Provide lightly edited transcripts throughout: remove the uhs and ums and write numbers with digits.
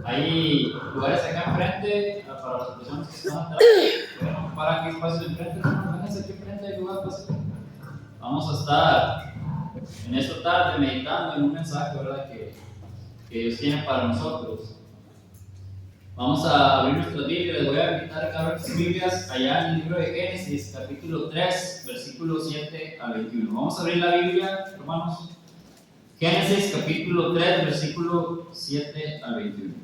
Hay lugares acá enfrente para las personas que están atrás. Bueno, para aquí espacio enfrente, vénganse aquí enfrente, hay lugar para hacer. Vamos a estar en esta tarde meditando en un mensaje, ¿verdad? Que Dios tiene para nosotros. Vamos a abrir nuestra Biblia. Les voy a invitar a abrir sus Biblias allá en el libro de Génesis, capítulo 3, versículos 7 al 21. Vamos a abrir la Biblia, hermanos. Génesis, capítulo 3, versículo 7 al 21.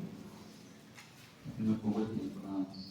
Aquí me pongo el tiempo nada más.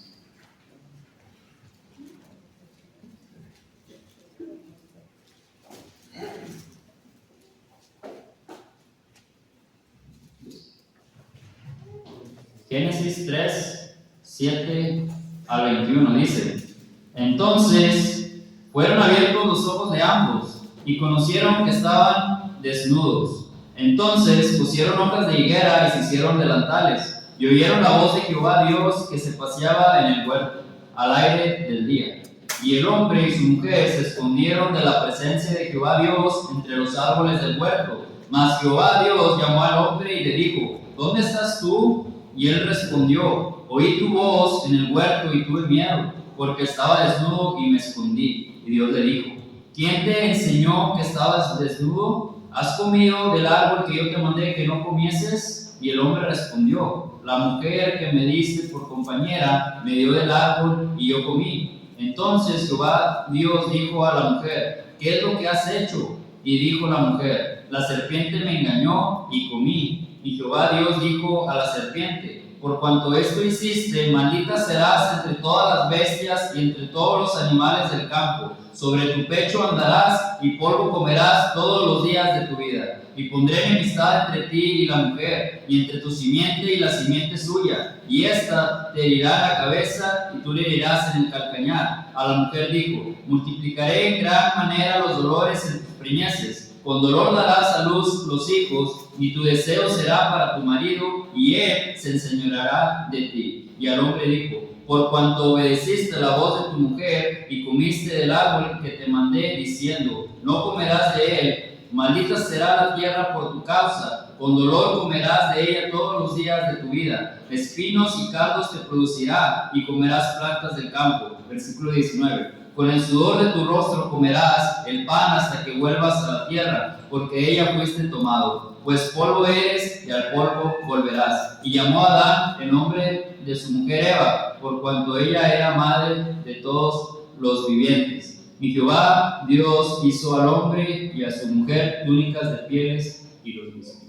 Génesis 3, 7 al 21 dice: Entonces fueron abiertos los ojos de ambos y conocieron que estaban desnudos. Entonces pusieron hojas de higuera y se hicieron delantales, y oyeron la voz de Jehová Dios que se paseaba en el huerto al aire del día. Y el hombre y su mujer se escondieron de la presencia de Jehová Dios entre los árboles del huerto. Mas Jehová Dios llamó al hombre y le dijo: ¿Dónde estás tú? Y él respondió: Oí tu voz en el huerto y tuve miedo, porque estaba desnudo y me escondí. Y Dios le dijo: ¿Quién te enseñó que estabas desnudo? ¿Has comido del árbol que yo te mandé que no comieses? Y el hombre respondió: La mujer que me diste por compañera me dio del árbol y yo comí. Entonces Jehová Dios dijo a la mujer: ¿Qué es lo que has hecho? Y dijo la mujer: La serpiente me engañó y comí. Y Jehová Dios dijo a la serpiente: Por cuanto esto hiciste, maldita serás entre todas las bestias y entre todos los animales del campo. Sobre tu pecho andarás y polvo comerás todos los días de tu vida. Y pondré enemistad entre ti y la mujer, y entre tu simiente y la simiente suya. Y ésta te herirá la cabeza y tú le herirás en el calcañar. A la mujer dijo: Multiplicaré en gran manera los dolores en tus preñeces. Con dolor darás a luz los hijos, y tu deseo será para tu marido, y él se enseñoreará de ti. Y al hombre dijo: Por cuanto obedeciste la voz de tu mujer, y comiste del árbol que te mandé, diciendo: No comerás de él, maldita será la tierra por tu causa, con dolor comerás de ella todos los días de tu vida. Espinos y cardos te producirá, y comerás plantas del campo. Versículo 19. Con el sudor de tu rostro comerás el pan hasta que vuelvas a la tierra, porque ella fuiste tomado. Pues polvo eres y al polvo volverás. Y llamó a Adán el nombre de su mujer Eva, por cuanto ella era madre de todos los vivientes. Y Jehová Dios hizo al hombre y a su mujer túnicas de pieles y los vistió.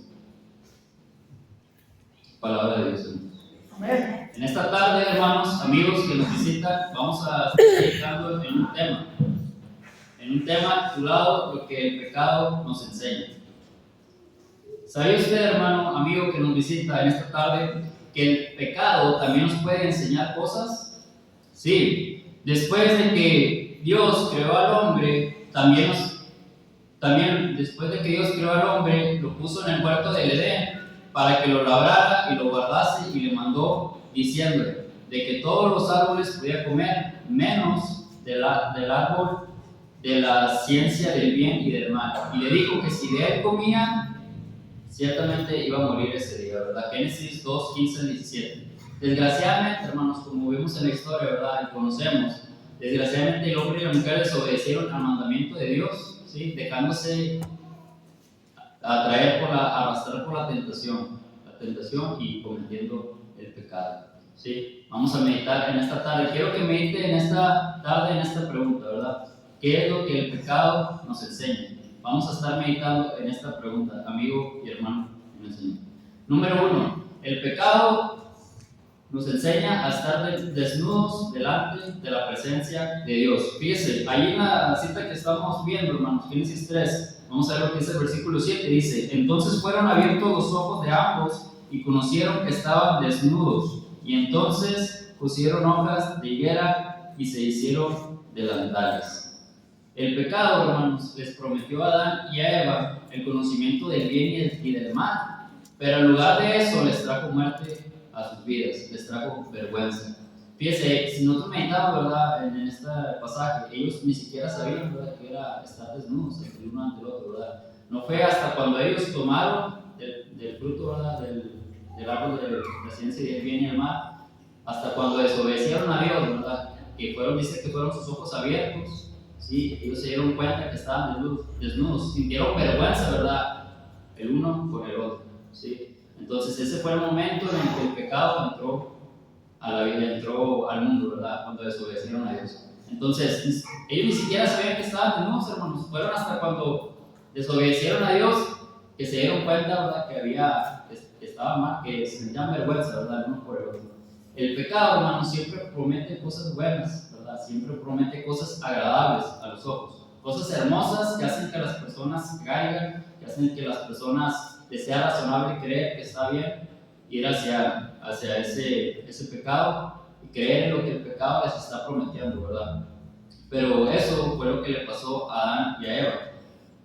Palabra de Dios. Amén. En esta tarde, hermanos, amigos que nos visitan, vamos a estar dedicando en un tema titulado Lo que el pecado nos enseña. ¿Sabía usted, hermano, amigo que nos visita en esta tarde, que el pecado también nos puede enseñar cosas? Sí. Después de que Dios creó al hombre, también después de que Dios creó al hombre, lo puso en el huerto del Edén para que lo labrara y lo guardase, y le mandó diciéndole de que todos los árboles podía comer, menos del árbol de la ciencia del bien y del mal. Y le dijo que si de él comía, ciertamente iba a morir ese día, ¿verdad? Génesis 2, 15 al 17. Desgraciadamente, hermanos, como vemos en la historia, ¿verdad? Y conocemos, desgraciadamente el hombre y la mujer desobedecieron al mandamiento de Dios, ¿sí? Dejándose arrastrar por la tentación y cometiendo el pecado. ¿Sí? Vamos a meditar en esta tarde. Quiero que medite en esta tarde en esta pregunta, ¿verdad? ¿Qué es lo que el pecado nos enseña? Vamos a estar meditando en esta pregunta, amigo y hermano que me enseña. Número 1. El pecado nos enseña a estar desnudos delante de la presencia de Dios. Fíjese, ahí en la cita que estamos viendo, hermanos, Génesis 3, vamos a ver lo que dice el versículo 7, dice: Entonces fueron abiertos los ojos de ambos y conocieron que estaban desnudos, y entonces pusieron hojas de higuera y se hicieron delantales. El pecado, hermanos, les prometió a Adán y a Eva el conocimiento del bien y del mal, pero en lugar de eso les trajo muerte a sus vidas, les trajo vergüenza. Fíjese, si nosotros meditamos, ¿verdad?, en este pasaje, ellos ni siquiera sabían, ¿verdad?, que era estar desnudos el uno ante el otro, ¿verdad? No fue hasta cuando ellos tomaron del fruto, ¿verdad?, del del árbol de la ciencia del bien y el mal, hasta cuando desobedecieron a Dios, ¿verdad? Que fueron, dice que fueron sus ojos abiertos, ¿sí? Ellos se dieron cuenta que estaban desnudos, sintieron vergüenza, ¿verdad? El uno con el otro, ¿sí? Entonces ese fue el momento en el que el pecado entró a la vida, entró al mundo, ¿verdad? Cuando desobedecieron a Dios. Entonces ellos ni siquiera sabían que estaban desnudos, hermanos. Fueron hasta cuando desobedecieron a Dios que se dieron cuenta, ¿verdad? Que estaba mal, que sentían vergüenza, ¿verdad? El uno por el otro. El pecado, hermanos, siempre promete cosas buenas, ¿verdad? Siempre promete cosas agradables a los ojos, cosas hermosas que hacen que las personas caigan, que hacen que las personas les sea razonable creer que está bien ir hacia ese pecado y creer en lo que el pecado les está prometiendo, ¿verdad? Pero eso fue lo que le pasó a Adán y a Eva.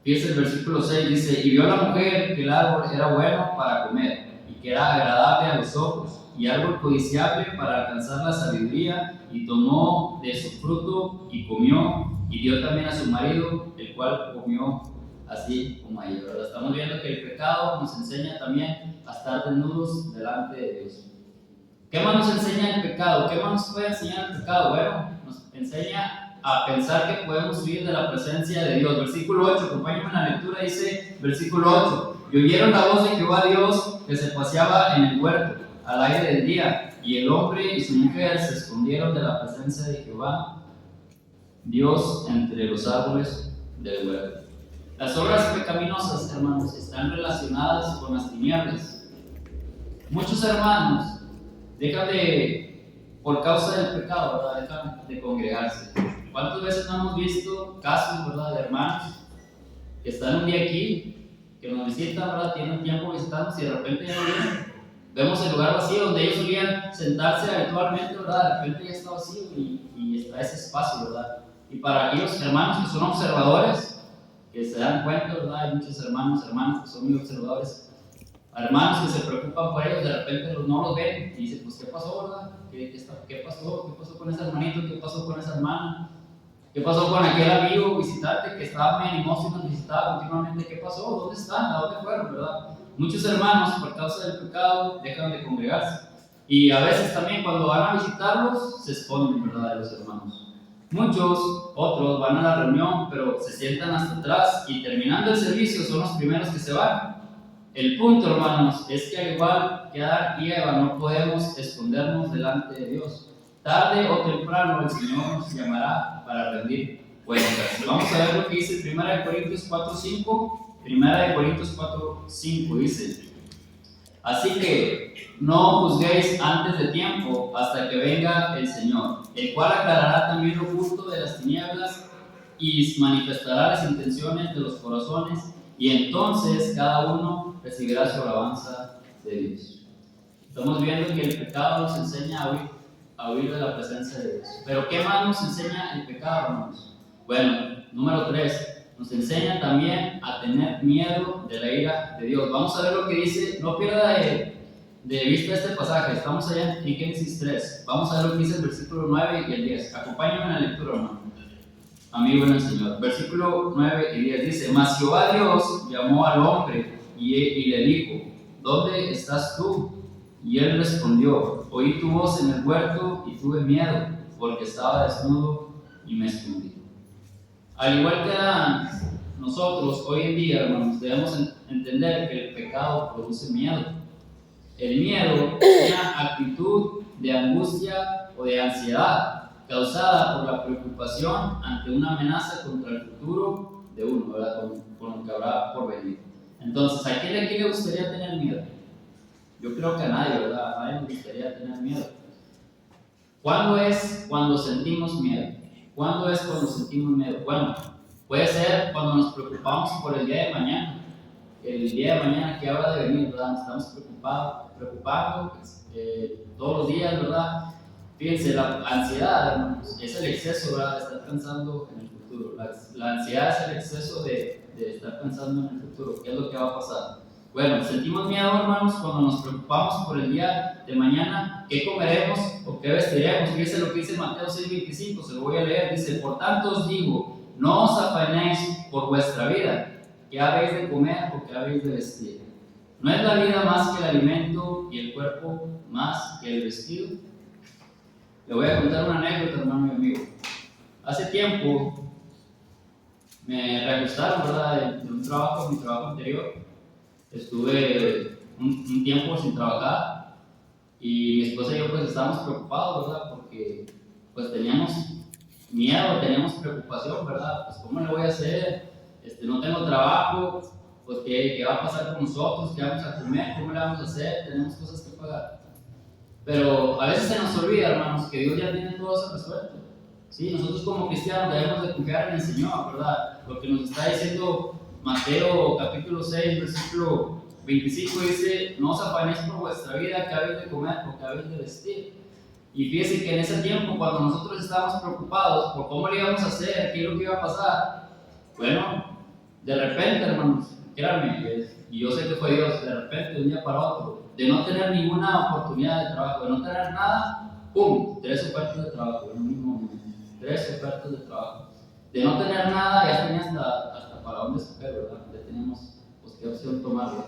Fíjense el versículo 6, dice: y vio la mujer que el árbol era bueno para comer y que era agradable a los ojos y árbol codiciable para alcanzar la sabiduría, y tomó de su fruto y comió, y dio también a su marido, el cual comió así como a ella, ¿verdad? Estamos viendo que el pecado nos enseña también a estar desnudos delante de Dios. ¿Qué más nos enseña el pecado? ¿Qué más nos puede enseñar el pecado? Bueno, nos enseña a pensar que podemos huir de la presencia de Dios. Versículo 8, acompáñenme en la lectura, dice, versículo 8: y oyeron la voz de Jehová Dios que se paseaba en el huerto al aire del día, y el hombre y su mujer se escondieron de la presencia de Jehová Dios entre los árboles del huerto. Las obras pecaminosas, hermanos, están relacionadas con las tinieblas. Muchos hermanos dejan por causa del pecado, ¿verdad? Dejan de congregarse. ¿Cuántas veces no hemos visto casos, ¿verdad?, de hermanos que están un día aquí, que nos visitan, ¿verdad?, tienen tiempo visitándonos y de repente ya no vienen? Vemos el lugar vacío donde ellos solían sentarse habitualmente, ¿verdad? De repente ya está vacío y está ese espacio, ¿verdad? Y para aquellos hermanos que son observadores, que se dan cuenta, ¿verdad? Hay muchos hermanas que son muy observadores, hermanos que se preocupan por ellos, de repente no los ven y dicen, pues, ¿qué pasó, verdad? ¿Qué pasó? ¿Qué pasó con ese hermanito? ¿Qué pasó con esa hermana? ¿Qué pasó con aquel amigo visitante que estaba muy animoso y nos visitaba continuamente? ¿Qué pasó? ¿Dónde están? ¿A dónde fueron, verdad? Muchos hermanos, por causa del pecado, dejan de congregarse. Y a veces también cuando van a visitarlos, se esconden, ¿verdad?, de los hermanos. Muchos otros van a la reunión, pero se sientan hasta atrás y terminando el servicio son los primeros que se van. El punto, hermanos, es que al igual que Adán y Eva no podemos escondernos delante de Dios. Tarde o temprano el Señor nos llamará para rendir cuentas. Vamos a ver lo que dice 1 Corintios 4:5. 1 Corintios 4:5 dice: así que no juzguéis antes de tiempo hasta que venga el Señor, el cual aclarará también lo oculto de las tinieblas y manifestará las intenciones de los corazones, y entonces cada uno recibirá su alabanza de Dios. Estamos viendo que el pecado nos enseña a huir de la presencia de Dios. Pero ¿qué más nos enseña el pecado, hermanos? Bueno, número 3. Nos enseña también a tener miedo de la ira de Dios. Vamos a ver lo que dice, no pierda de vista este pasaje. Estamos allá en Génesis 3. Vamos a ver lo que dice el versículo 9 y el 10. Acompáñenme en la lectura, hermano. Amigo en el Señor. Versículo 9 y 10 dice: mas Jehová Dios llamó al hombre y le dijo: ¿dónde estás tú? Y él respondió: oí tu voz en el huerto y tuve miedo, porque estaba desnudo y me escondí. Al igual que nosotros hoy en día, hermanos, debemos entender que el pecado produce miedo. El miedo es una actitud de angustia o de ansiedad causada por la preocupación ante una amenaza contra el futuro de uno, ¿verdad?, con lo que habrá por venir. Entonces, ¿a quién le gustaría tener miedo? Yo creo que a nadie, ¿verdad? A nadie nos gustaría tener miedo. ¿Cuándo es cuando sentimos miedo? ¿Cuándo es cuando sentimos miedo? Bueno, puede ser cuando nos preocupamos por el día de mañana. El día de mañana que habrá de venir, ¿verdad? Nos estamos preocupando todos los días, ¿verdad? Fíjense, la ansiedad, hermanos, es el exceso, ¿verdad?, de estar pensando en el futuro. La ansiedad es el exceso de estar pensando en el futuro. ¿Qué es lo que va a pasar? Bueno, sentimos miedo, hermanos, cuando nos preocupamos por el día de mañana, qué comeremos o qué vestiremos. Fíjense lo que dice Mateo 6:25, se lo voy a leer. Dice: por tanto os digo, no os afanéis por vuestra vida, qué habéis de comer o qué habéis de vestir. ¿No es la vida más que el alimento y el cuerpo más que el vestido? Le voy a contar una anécdota, hermano y amigo. Hace tiempo me reajustaron, ¿verdad?, de un trabajo, mi trabajo anterior. Estuve un tiempo sin trabajar y mi esposa y yo pues estábamos preocupados, ¿verdad?, porque pues teníamos miedo, teníamos preocupación, ¿verdad? Pues ¿cómo le voy a hacer? No tengo trabajo, pues ¿qué va a pasar con nosotros? ¿Qué vamos a comer? ¿Cómo le vamos a hacer? Tenemos cosas que pagar. Pero a veces se nos olvida, hermanos, que Dios ya tiene todo eso resuelto. ¿Sí? Nosotros como cristianos debemos de confiar en el Señor, ¿verdad? Lo que nos está diciendo Mateo capítulo 6, versículo 25 dice: no os afanéis por vuestra vida, qué habéis de comer o qué habéis de vestir. Y fíjense que en ese tiempo, cuando nosotros estábamos preocupados por cómo le íbamos a hacer, qué es lo que iba a pasar, bueno, de repente, hermanos, créanme, y yo sé que fue Dios, de repente, de un día para otro, de no tener ninguna oportunidad de trabajo, de no tener nada, ¡pum!, 3 ofertas de trabajo en un mismo momento, 3 ofertas de trabajo. De no tener nada, ya tenía hasta para dónde escoger, ¿verdad? Ya teníamos, pues, qué opción tomarlo.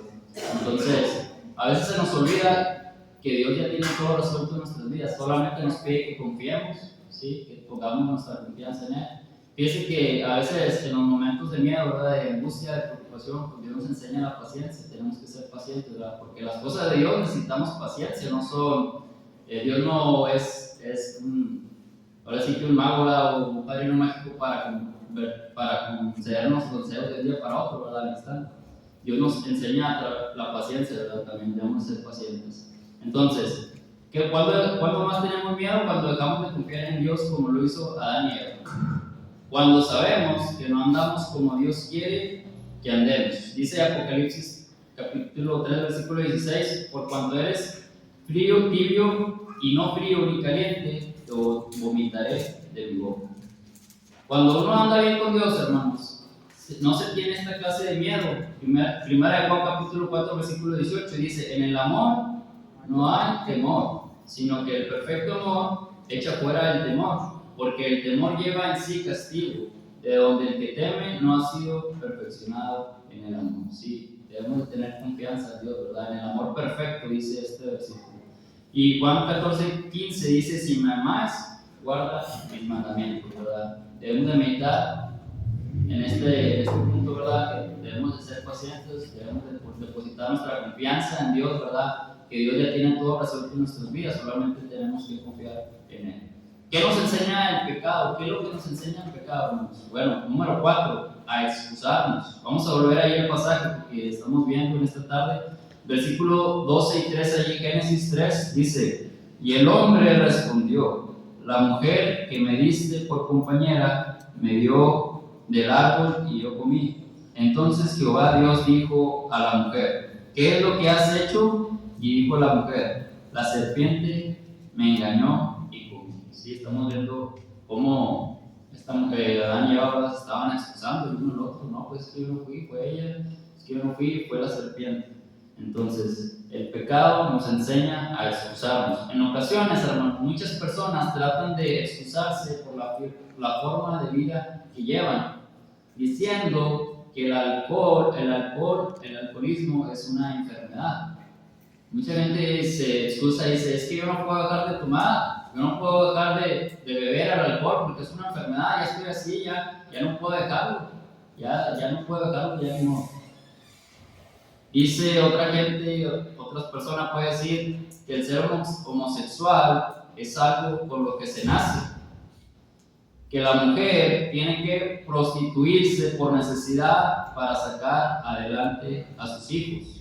Entonces, a veces se nos olvida que Dios ya tiene todo resuelto en nuestras vidas, solamente nos pide que confiemos, ¿sí?, que pongamos nuestra confianza en Él. Fíjense que a veces en los momentos de miedo, ¿verdad?, de angustia, de preocupación, pues Dios nos enseña la paciencia, tenemos que ser pacientes, ¿verdad?, porque las cosas de Dios necesitamos paciencia, no son, Dios no es ahora sí que un mago, ¿verdad?, o un padrino mágico para concedernos los deseos de un día para otro, ¿verdad?, al instante. Dios nos enseña la paciencia, ¿verdad?, también debemos ser pacientes. Entonces, ¿cuándo más tenemos miedo? Cuando dejamos de confiar en Dios como lo hizo Adán y Eva. Cuando sabemos que no andamos como Dios quiere que andemos. Dice Apocalipsis capítulo 3, versículo 16: por cuanto eres frío, tibio y no frío ni caliente, te vomitaré de mi boca. Cuando uno anda bien con Dios, hermanos, no se tiene esta clase de miedo. Primera de Juan capítulo 4, versículo 18 dice: en el amor no hay temor, sino que el perfecto amor echa fuera el temor, porque el temor lleva en sí castigo, de donde el que teme no ha sido perfeccionado en el amor. Sí, debemos de tener confianza en Dios, ¿verdad?, en el amor perfecto, dice este versículo. Y Juan 14, 15 dice: si me amáis, guarda mis mandamientos, ¿verdad? Debemos de meditar en este punto, ¿verdad?, que debemos de ser pacientes, debemos de depositar nuestra confianza en Dios, ¿verdad?, que Dios ya tiene todo resuelto en nuestras vidas, solamente tenemos que confiar en Él. ¿Qué nos enseña el pecado? ¿Qué es lo que nos enseña el pecado, hermanos? Bueno, número 4, a excusarnos. Vamos a volver ahí al pasaje porque estamos viendo en esta tarde. Versículo 12 y 13 allí, Génesis 3, dice: y el hombre respondió: la mujer que me diste por compañera me dio del árbol y yo comí. Entonces Jehová Dios dijo a la mujer: ¿qué es lo que has hecho? Y dijo la mujer: la serpiente me engañó y comí. Sí, estamos viendo cómo esta mujer, Adán y Eva, se estaban excusando el uno al otro. No, pues es que yo no fui, fue ella; es que yo no fui, fue la serpiente. Entonces, el pecado nos enseña a excusarnos. En ocasiones, hermanos, muchas personas tratan de excusarse por la forma de vida que llevan, diciendo que el alcoholismo es una enfermedad. Mucha gente se excusa y dice: es que yo no puedo dejar de tomar, yo no puedo dejar de beber el alcohol porque es una enfermedad, ya estoy así, ya no puedo dejarlo, ya no puedo dejarlo, ya no. Dice otra gente, otras personas pueden decir que el ser homosexual es algo por lo que se nace, que la mujer tiene que prostituirse por necesidad para sacar adelante a sus hijos.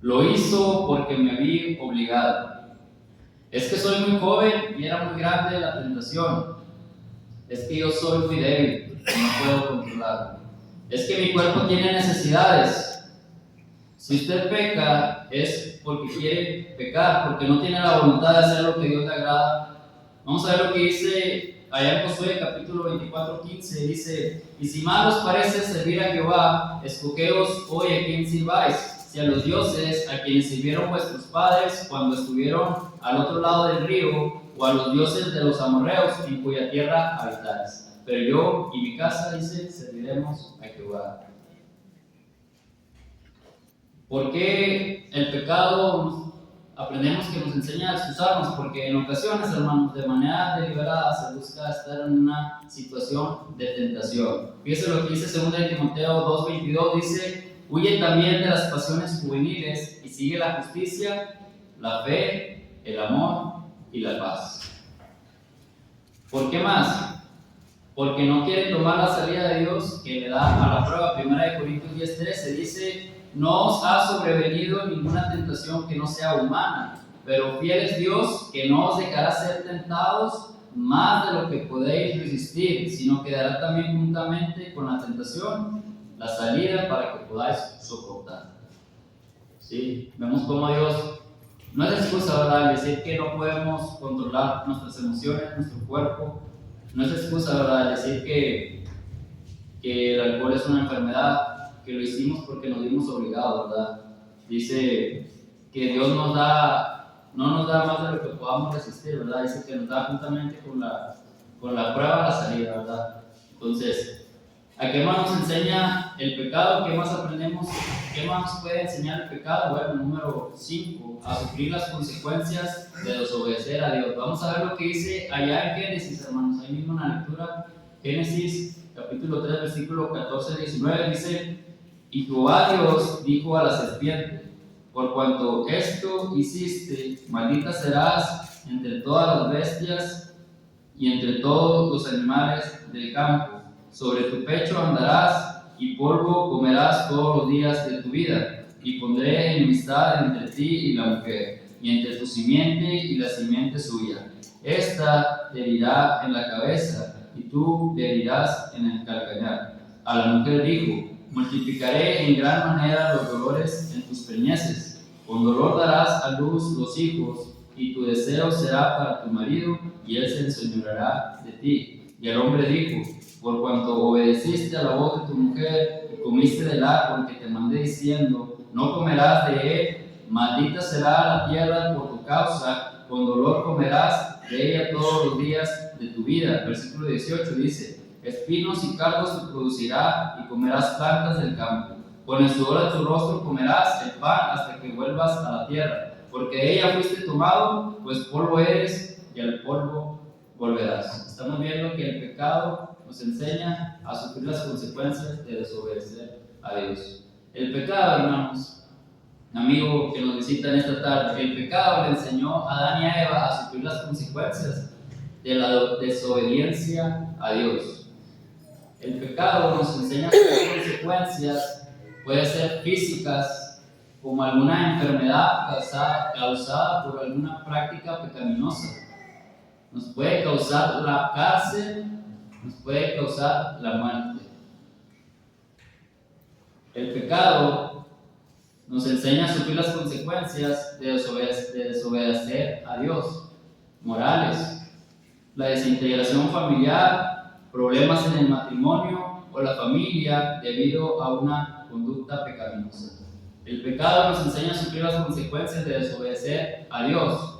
Lo hizo porque me vi obligado. Es que soy muy joven y era muy grande la tentación. Es que yo soy muy débil y no puedo controlarlo. Es que mi cuerpo tiene necesidades. Si usted peca es porque quiere pecar, porque no tiene la voluntad de hacer lo que Dios le agrada. Vamos a ver lo que dice allá en Josué capítulo 24, 15. Dice: y si mal os parece servir a Jehová, escogeos hoy a quién sirváis, si a los dioses a quienes sirvieron vuestros padres cuando estuvieron al otro lado del río, o a los dioses de los amorreos en cuya tierra habitáis. Pero yo y mi casa, dice, serviremos a Jehová. ¿Por qué el pecado aprendemos que nos enseña a excusarnos? Porque en ocasiones, hermanos, de manera deliberada se busca estar en una situación de tentación. Fíjese lo que dice 2 Timoteo 2:22, dice: huye también de las pasiones juveniles y sigue la justicia, la fe, el amor y la paz. ¿Por qué más? Porque no quiere tomar la salida de Dios que le da a la prueba. 1 Corintios 10:13 dice: no os ha sobrevenido ninguna tentación que no sea humana, pero fiel es Dios, que no os dejará ser tentados más de lo que podéis resistir, sino que dará también juntamente con la tentación la salida para que podáis soportar. ¿Sí? Vemos cómo Dios no es excusa, ¿verdad?, decir que no podemos controlar nuestras emociones, nuestro cuerpo. No es excusa, ¿verdad?, decir que el alcohol es una enfermedad, que lo hicimos porque nos vimos obligados, ¿verdad? Dice que Dios no nos da más de lo que podamos resistir, ¿verdad? Dice que nos da juntamente con la prueba la salida, ¿verdad? Entonces, ¿a qué más nos enseña el pecado? ¿Qué más aprendemos? ¿Qué más nos puede enseñar el pecado? Bueno, número 5, a sufrir las consecuencias de desobedecer a Dios. Vamos a ver lo que dice allá en Génesis, hermanos, ahí mismo en la lectura. Génesis capítulo 3, versículo 14-19 dice: y Jehová Dios dijo a la serpiente: por cuanto esto hiciste, maldita serás entre todas las bestias y entre todos los animales del campo. Sobre tu pecho andarás y polvo comerás todos los días de tu vida. Y pondré enemistad entre ti y la mujer, y entre tu simiente y la simiente suya. Esta te herirá en la cabeza, y tú le herirás en el calcañar. A la mujer dijo: multiplicaré en gran manera los dolores en tus preñeces. Con dolor darás a luz los hijos, y tu deseo será para tu marido, y él se enseñoreará de ti. Y el hombre dijo: por cuanto obedeciste a la voz de tu mujer y comiste del árbol que te mandé diciendo: no comerás de él, maldita será la tierra por tu causa, con dolor comerás de ella todos los días de tu vida. Versículo 18 dice: espinos y cardos te producirá y comerás plantas del campo. Con el sudor de tu rostro comerás el pan hasta que vuelvas a la tierra, porque de ella fuiste tomado, pues polvo eres y al polvo volverás. Estamos viendo que el pecado nos enseña a sufrir las consecuencias de desobedecer a Dios. El pecado, hermanos, amigo que nos visita en esta tarde, el pecado le enseñó a Adán y a Eva a sufrir las consecuencias de la desobediencia a Dios. El pecado nos enseña sus consecuencias. Puede ser físicas, como alguna enfermedad causada por alguna práctica pecaminosa. Nos puede causar la cárcel, nos puede causar la muerte. El pecado nos enseña a sufrir las consecuencias de desobedecer a Dios, morales, la desintegración familiar, problemas en el matrimonio o la familia debido a una conducta pecaminosa. El pecado nos enseña a sufrir las consecuencias de desobedecer a Dios,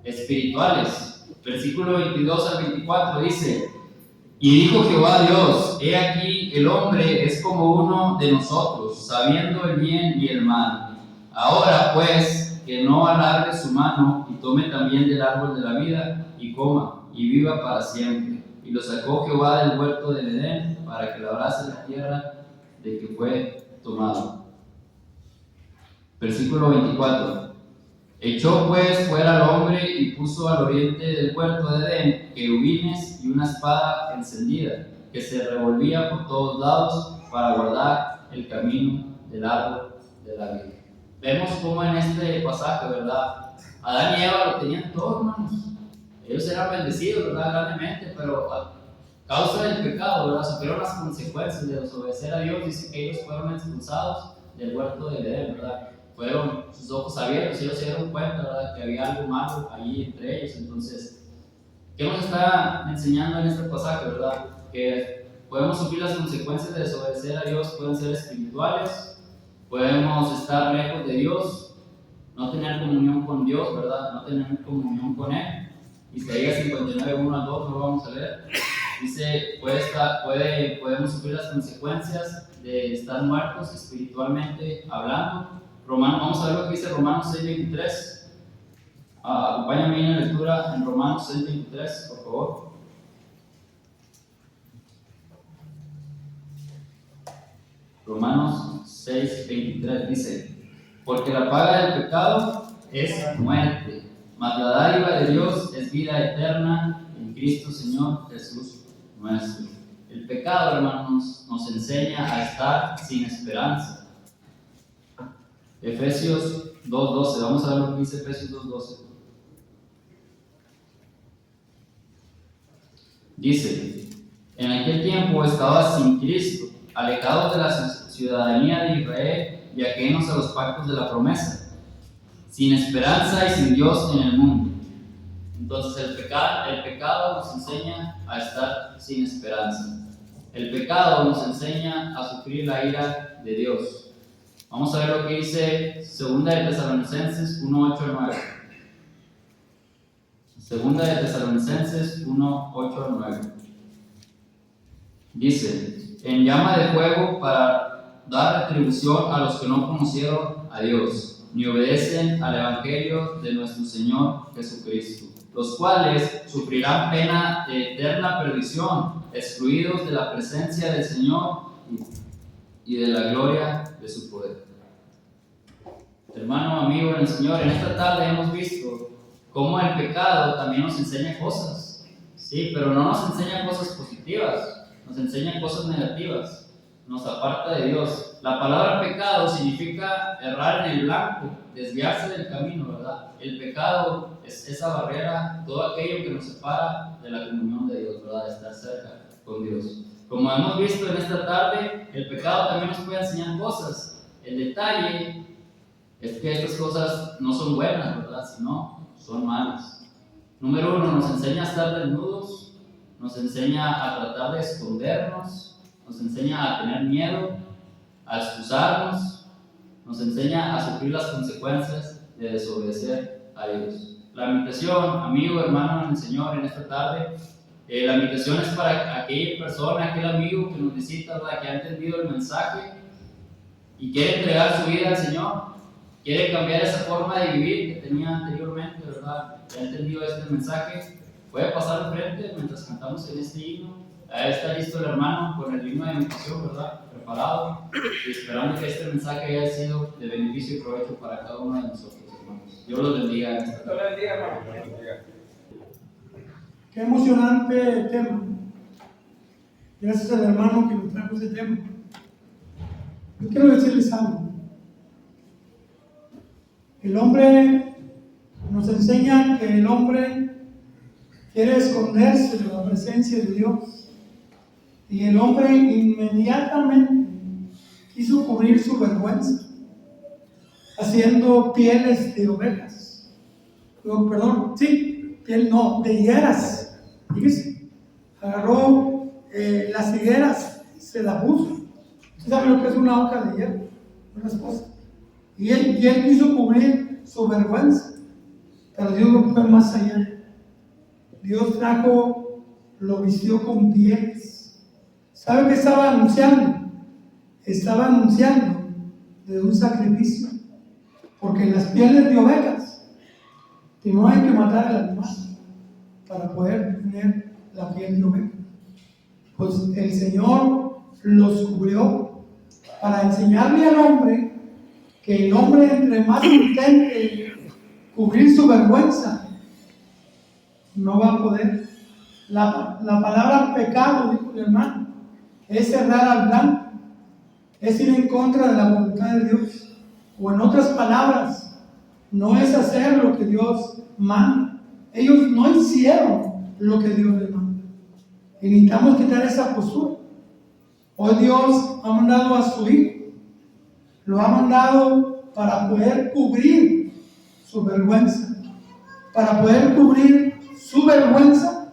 espirituales. Versículo 22 al 24 dice: y dijo Jehová Dios: he aquí el hombre es como uno de nosotros, sabiendo el bien y el mal. Ahora pues, que no alargue su mano y tome también del árbol de la vida y coma y viva para siempre. Y lo sacó Jehová del huerto del Edén para que labrase la tierra de que fue tomado. Versículo 24. Echó pues fuera al hombre y puso al oriente del huerto de Edén querubines y una espada encendida que se revolvía por todos lados para guardar el camino del árbol de la vida. Vemos cómo en este pasaje, ¿verdad?, Adán y Eva lo tenían todo, hermanos. Ellos eran bendecidos, ¿verdad?, grandemente, pero a causa del pecado, ¿verdad?, sufrieron las consecuencias de desobedecer a Dios. Dice que ellos fueron expulsados del huerto de Edén, ¿verdad? Fueron sus ojos abiertos y ellos se dieron cuenta, ¿verdad?, que había algo malo allí entre ellos. Entonces, ¿qué nos está enseñando en este pasaje, verdad? Que podemos sufrir las consecuencias de desobedecer a Dios. Pueden ser espirituales, podemos estar lejos de Dios, no tener comunión con Dios, ¿verdad?, no tener comunión con Él. Isaías 59, 1 al 2, lo vamos a leer. Dice, podemos sufrir las consecuencias de estar muertos espiritualmente hablando. Vamos a ver lo que dice Romanos 6:23. Acompáñame en la lectura en Romanos 6:23, por favor. Romanos 6:23 dice: porque la paga del pecado es muerte, mas la dádiva de Dios es vida eterna en Cristo Señor Jesús nuestro. El pecado, hermanos, nos enseña a estar sin esperanza. Efesios 2:12, vamos a ver lo que dice Efesios 2:12. Dice: en aquel tiempo estabas sin Cristo, alejados de la ciudadanía de Israel y ajenos a los pactos de la promesa, sin esperanza y sin Dios en el mundo. Entonces el pecado nos enseña a estar sin esperanza. El pecado nos enseña a sufrir la ira de Dios. Vamos a ver lo que dice 2 de Tesalonicenses 1:8-9. 2 de Tesalonicenses 1:8-9. Dice: en llama de fuego para dar retribución a los que no conocieron a Dios, ni obedecen al Evangelio de nuestro Señor Jesucristo, los cuales sufrirán pena de eterna perdición, excluidos de la presencia del Señor y de la gloria de su poder. Hermano, amigo en el Señor, en esta tarde hemos visto cómo el pecado también nos enseña cosas, sí, pero no nos enseña cosas positivas, nos enseña cosas negativas, nos aparta de Dios. La palabra pecado significa errar en el blanco, desviarse del camino, ¿verdad? El pecado es esa barrera, todo aquello que nos separa de la comunión de Dios, ¿verdad? De estar cerca con Dios. Como hemos visto en esta tarde, el pecado también nos puede enseñar cosas. El detalle es que estas cosas no son buenas, ¿verdad? Sino son malas. Número 1, nos enseña a estar desnudos, nos enseña a tratar de escondernos, nos enseña a tener miedo, a excusarnos, nos enseña a sufrir las consecuencias de desobedecer a Dios. La invitación, amigo, hermano en el Señor, en esta tarde, la invitación es para aquella persona, aquel amigo que nos visita, ¿verdad? Que ha entendido el mensaje y quiere entregar su vida al Señor, quiere cambiar esa forma de vivir que tenía anteriormente, ¿verdad? Que ha entendido este mensaje, puede pasar al frente mientras cantamos en este himno. Ahí está listo el hermano con el himno de invitación, ¿verdad? Preparado y esperando que este mensaje haya sido de beneficio y provecho para cada uno de nosotros, hermanos. Dios los bendiga en esta tarde. Dios bendiga, hermano. Qué emocionante tema. Gracias al hermano que nos trajo ese tema. Yo quiero decirles algo. El hombre nos enseña que el hombre quiere esconderse de la presencia de Dios. Y el hombre inmediatamente quiso cubrir su vergüenza, haciendo pieles de ovejas. No, perdón, sí, de higueras. Fíjese, agarró las higueras, se las puso. ¿Usted sabe lo que es una hoja de hierro? Una esposa. Y él quiso cubrir su vergüenza, pero Dios no fue más allá. Dios lo vistió con pieles. ¿Sabe qué estaba anunciando? Estaba anunciando de un sacrificio, porque en las pieles de ovejas no hay que matar al animal para poder tener la piel de oveja. Pues el Señor los cubrió para enseñarle al hombre que el hombre, entre más intente cubrir su vergüenza, no va a poder. La palabra pecado, dijo el hermano, es errar al blanco, es ir en contra de la voluntad de Dios. O en otras palabras, no es hacer lo que Dios manda. Ellos no hicieron lo que Dios les manda. Y necesitamos quitar esa postura. Hoy Dios ha mandado a su Hijo. Lo ha mandado para poder cubrir su vergüenza. Para poder cubrir su vergüenza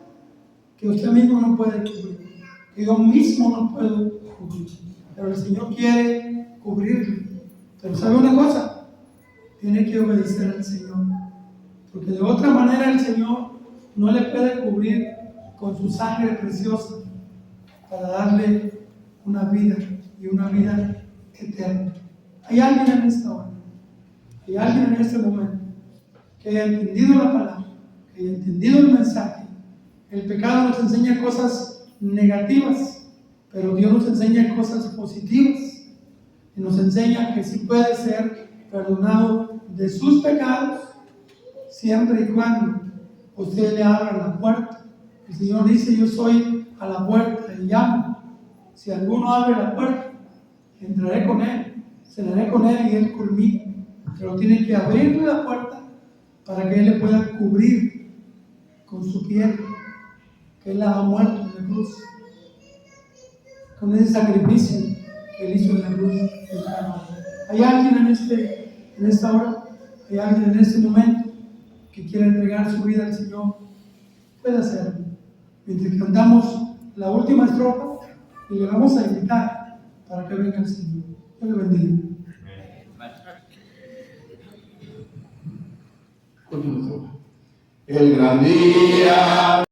que usted mismo no puede cubrir. Que yo mismo no puedo cubrir. Pero el Señor quiere cubrirlo. Pero ¿sabe una cosa? Tiene que obedecer al Señor. Porque de otra manera el Señor no le puede cubrir con su sangre preciosa para darle una vida y una vida eterna. Hay alguien en esta hora, hay alguien en este momento que haya entendido la palabra, que haya entendido el mensaje. El pecado nos enseña cosas negativas, pero Dios nos enseña cosas positivas. Y nos enseña que sí puede ser perdonado de sus pecados, siempre y cuando usted le abra la puerta. El Señor dice: yo soy a la puerta y llamo. Si alguno abre la puerta, entraré con él, cenaré con él y él conmigo. Pero tiene que abrirle la puerta para que él le pueda cubrir con su piel, que él ha muerto en la cruz, con ese sacrificio que él hizo en la cruz del Calvario. ¿Hay alguien en esta hora? ¿Hay alguien en este momento que quiera entregar su vida al Señor? Puede hacerlo. Mientras cantamos la última estrofa y le vamos a invitar para que venga el Señor. Dios le bendiga. El gran día